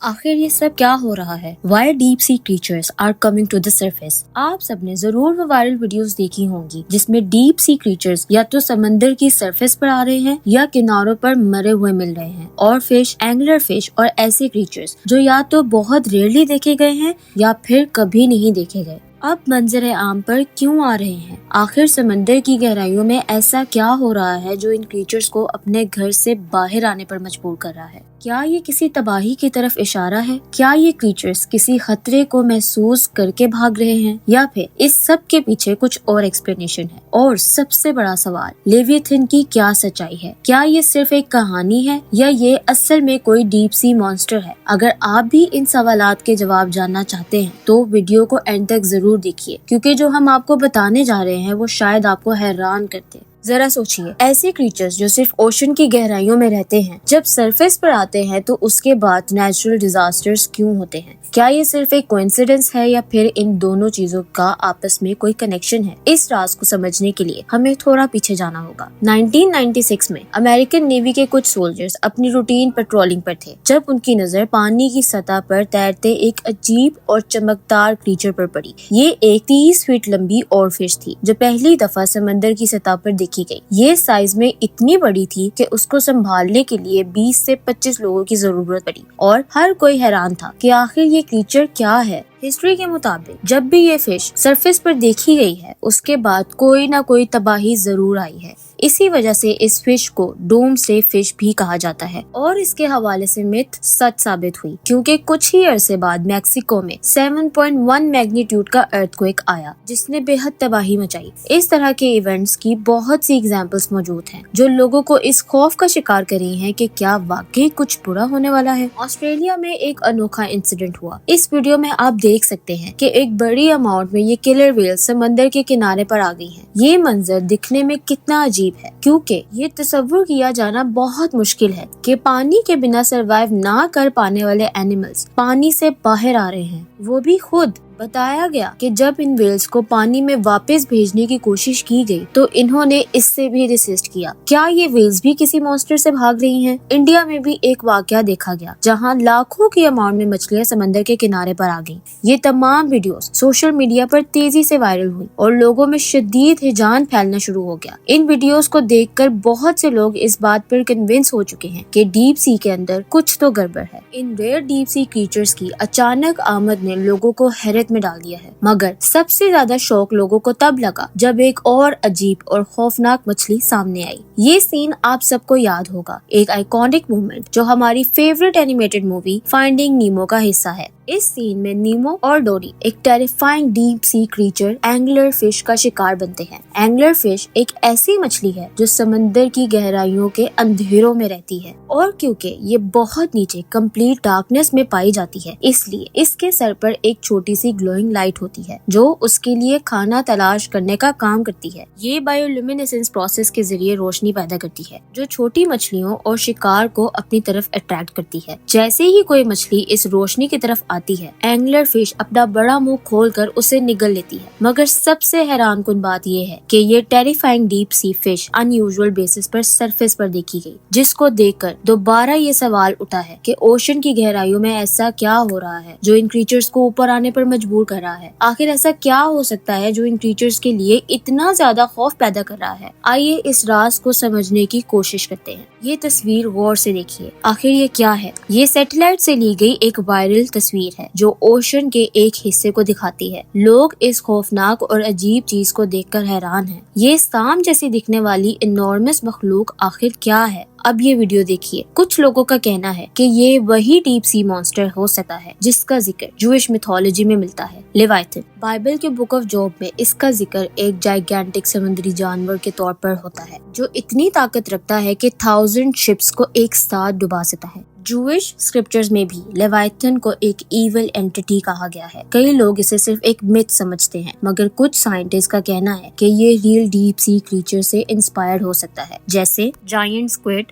آخر یہ سب کیا ہو رہا ہے؟ Why deep sea creatures are coming to the surface؟ آپ سب نے ضرور وہ وائرل ویڈیوز دیکھی ہوں گی جس میں ڈیپ سی کریچرز یا تو سمندر کی سرفیس پر آ رہے ہیں یا کناروں پر مرے ہوئے مل رہے ہیں، اور فش، اینگلر فش اور ایسے کریچرز جو یا تو بہت ریئرلی دیکھے گئے ہیں یا پھر کبھی نہیں دیکھے گئے، اب منظر عام پر کیوں آ رہے ہیں؟ آخر سمندر کی گہرائیوں میں ایسا کیا ہو رہا ہے جو ان کریچرز کو اپنے گھر سے باہر آنے پر مجبور کر رہا ہے؟ کیا یہ کسی تباہی کی طرف اشارہ ہے؟ کیا یہ کریچرز کسی خطرے کو محسوس کر کے بھاگ رہے ہیں، یا پھر اس سب کے پیچھے کچھ اور ایکسپلینیشن ہے؟ اور سب سے بڑا سوال، لیویتھن کی کیا سچائی ہے؟ کیا یہ صرف ایک کہانی ہے یا یہ اصل میں کوئی ڈیپ سی مانسٹر ہے؟ اگر آپ بھی ان سوالات کے جواب جاننا چاہتے ہیں تو ویڈیو کو اینڈ تک ضرور دیکھیے، کیونکہ جو ہم آپ کو بتانے جا رہے ہیں وہ شاید آپ کو حیران کرتے۔ ذرا سوچئے، ایسے کریچرز جو صرف اوشن کی گہرائیوں میں رہتے ہیں جب سرفیس پر آتے ہیں تو اس کے بعد نیچرل ڈیزاسٹرز کیوں ہوتے ہیں؟ کیا یہ صرف ایک کوئنسیڈنس ہے یا پھر ان دونوں چیزوں کا آپس میں کوئی کنیکشن ہے؟ اس راز کو سمجھنے کے لیے ہمیں تھوڑا پیچھے جانا ہوگا۔ 1996 میں امریکن نیوی کے کچھ سولجرز اپنی روٹین پیٹرولنگ پر تھے جب ان کی نظر پانی کی سطح پر تیرتے ایک عجیب اور چمکدار کریچر پر پڑی۔ یہ ایک 30 فٹ لمبی اور فش تھی جو پہلی دفعہ سمندر کی سطح پر دیکھی گئی۔ یہ سائز میں اتنی بڑی تھی کہ اس کو سنبھالنے کے لیے 20 سے 25 لوگوں کی ضرورت پڑی، اور ہر کوئی حیران تھا کہ آخر یہ کریچر کیا ہے۔ ہسٹری کے مطابق جب بھی یہ فش سرفیس پر دیکھی گئی ہے اس کے بعد کوئی نہ کوئی تباہی ضرور آئی ہے۔ اسی وجہ سے اس فش کو ڈوم سے فش بھی کہا جاتا ہے، اور اس کے حوالے سے مت سچ ثابت ہوئی کیونکہ کچھ ہی عرصے بعد میکسیکو میں 7.1 میگنیٹیوڈ کا ارتھ کویک آیا جس نے بے حد تباہی مچائی۔ اس طرح کے ایونٹس کی بہت سی ایگزامپلز موجود ہیں جو لوگوں کو اس خوف کا شکار کر رہی ہیں کہ کیا واقعی کچھ برا ہونے والا ہے۔ آسٹریلیا میں ایک انوکھا انسیڈنٹ ہوا۔ اس ویڈیو میں آپ دیکھ سکتے ہیں کہ ایک بڑی اماؤنٹ میں یہ کلر ویل سمندر کے کنارے پر آ گئی ہیں۔ یہ منظر دکھنے میں کتنا عجیب ہے کیونکہ یہ تصور کیا جانا بہت مشکل ہے کہ پانی کے بنا سروائیو نہ کر پانے والے اینیملز پانی سے باہر آ رہے ہیں، وہ بھی خود۔ بتایا گیا کہ جب ان ویلز کو پانی میں واپس بھیجنے کی کوشش کی گئی تو انہوں نے اس سے بھی ریسسٹ کیا۔ کیا یہ ویلز بھی کسی مانسٹر سے بھاگ رہی ہیں؟ انڈیا میں بھی ایک واقعہ دیکھا گیا جہاں لاکھوں کی اماؤنٹ میں مچھلیاں سمندر کے کنارے پر آ گئیں۔ یہ تمام ویڈیوز سوشل میڈیا پر تیزی سے وائرل ہوئی اور لوگوں میں شدید ہیجان پھیلنا شروع ہو گیا۔ ان ویڈیوز کو دیکھ کر بہت سے لوگ اس بات پر کنونس ہو چکے ہیں کہ ڈیپ سی کے اندر کچھ تو گڑبڑ ہے۔ ان ریئر ڈیپ سی کریچرز کی اچانک آمد نے لوگوں کو حیرت میں ڈال دیا ہے، مگر سب سے زیادہ شوق لوگوں کو تب لگا جب ایک اور عجیب اور خوفناک مچھلی سامنے آئی۔ یہ سین آپ سب کو یاد ہوگا، ایک آئیکونک موومنٹ جو ہماری فیورٹ اینیمیٹڈ مووی فائنڈنگ نیمو کا حصہ ہے۔ اس سین میں نیمو اور ڈوری ایک terrifying deep sea creature Engler fish کا شکار بنتے ہیں۔ اینگلر فش ایک ایسی مچھلی ہے جو سمندر کی گہرائیوں کے اندھیروں میں رہتی ہے، اور کیونکہ یہ بہت نیچے کمپلیٹ ڈارکنیس میں پائی جاتی ہے اس لیے اس کے سر پر ایک چھوٹی سی گلوئنگ لائٹ ہوتی ہے جو اس کے لیے کھانا تلاش کرنے کا کام کرتی ہے۔ یہ بایولومینیسنس پروسیس کے ذریعے روشنی پیدا کرتی ہے جو چھوٹی مچھلیوں اور شکار کو اپنی طرف اٹریکٹ کرتی ہے۔ جیسے ہی کوئی مچھلی اس روشنی کی طرف آتی ہے، اینگلر فش اپنا بڑا منہ کھول کر اسے نگل لیتی ہے، مگر سب سے حیران کن بات یہ ہے کہ یہ terrifying deep sea fish in usual basis per surface پر دیکھی گئی، جس کو دیکھ کر دوبارہ یہ سوال اٹھا ہے کہ اوشن کی گہرائیوں میں ایسا کیا ہو رہا ہے جو ان کریچرز کو اوپر آنے پر مجبور کر رہا ہے؟ آخر ایسا کیا ہو سکتا ہے جو ان کریچرز کے لیے اتنا زیادہ خوف پیدا کر رہا ہے؟ آئیے اس راز کو سمجھنے کی کوشش کرتے ہیں۔ یہ تصویر غور سے دیکھیے، آخر یہ کیا ہے؟ یہ سیٹلائٹ سے لی گئی ایک وائرل تصویر ہے جو اوشن کے ایک حصے کو دکھاتی ہے۔ لوگ اس خوفناک اور عجیب چیز کو دیکھ کر حیران ہیں۔ یہ سام جیسی دکھنے والی انارمس مخلوق آخر کیا ہے؟ اب یہ ویڈیو دیکھیے۔ کچھ لوگوں کا کہنا ہے کہ یہ وہی ڈیپ سی مانسٹر ہو سکتا ہے جس کا ذکر جوئش میتھولوجی میں ملتا ہے، لیوائتھن۔ بائبل کے بک آف جوب میں اس کا ذکر ایک جائگینٹک سمندری جانور کے طور پر ہوتا ہے جو اتنی طاقت رکھتا ہے کہ 1000 شپس کو ایک ساتھ ڈبا سکتا ہے۔ جوئش اسکرپچرز میں بھی لیوائتھن کو ایک ایول اینٹی کہا گیا ہے۔ کئی لوگ اسے صرف ایک متھ سمجھتے ہیں، مگر کچھ سائنٹسٹ کا کہنا ہے کہ یہ ریئل ڈیپ سی کریچر سے انسپائرڈ ہو سکتا ہے، جیسے جائنٹ سکویڈ،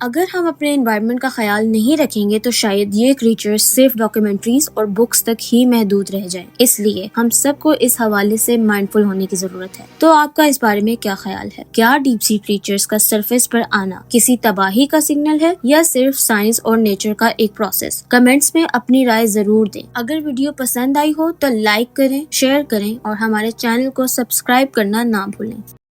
اگر ہم اپنے انوائرمنٹ کا خیال نہیں رکھیں گے تو شاید یہ کریچرز صرف ڈاکیومنٹریز اور بکس تک ہی محدود رہ جائیں۔ اس لیے ہم سب کو اس حوالے سے مائنڈفل ہونے کی ضرورت ہے۔ تو آپ کا اس بارے میں کیا خیال ہے؟ کیا ڈیپ سی کریچرز کا سرفیس پر آنا کسی تباہی کا سگنل ہے یا صرف سائنس اور نیچر کا ایک پروسیس؟ کمنٹس میں اپنی رائے ضرور دیں۔ اگر ویڈیو پسند آئی ہو تو لائک کریں، شیئر کریں اور ہمارے چینل کو سبسکرائب کرنا نہ بھولیں۔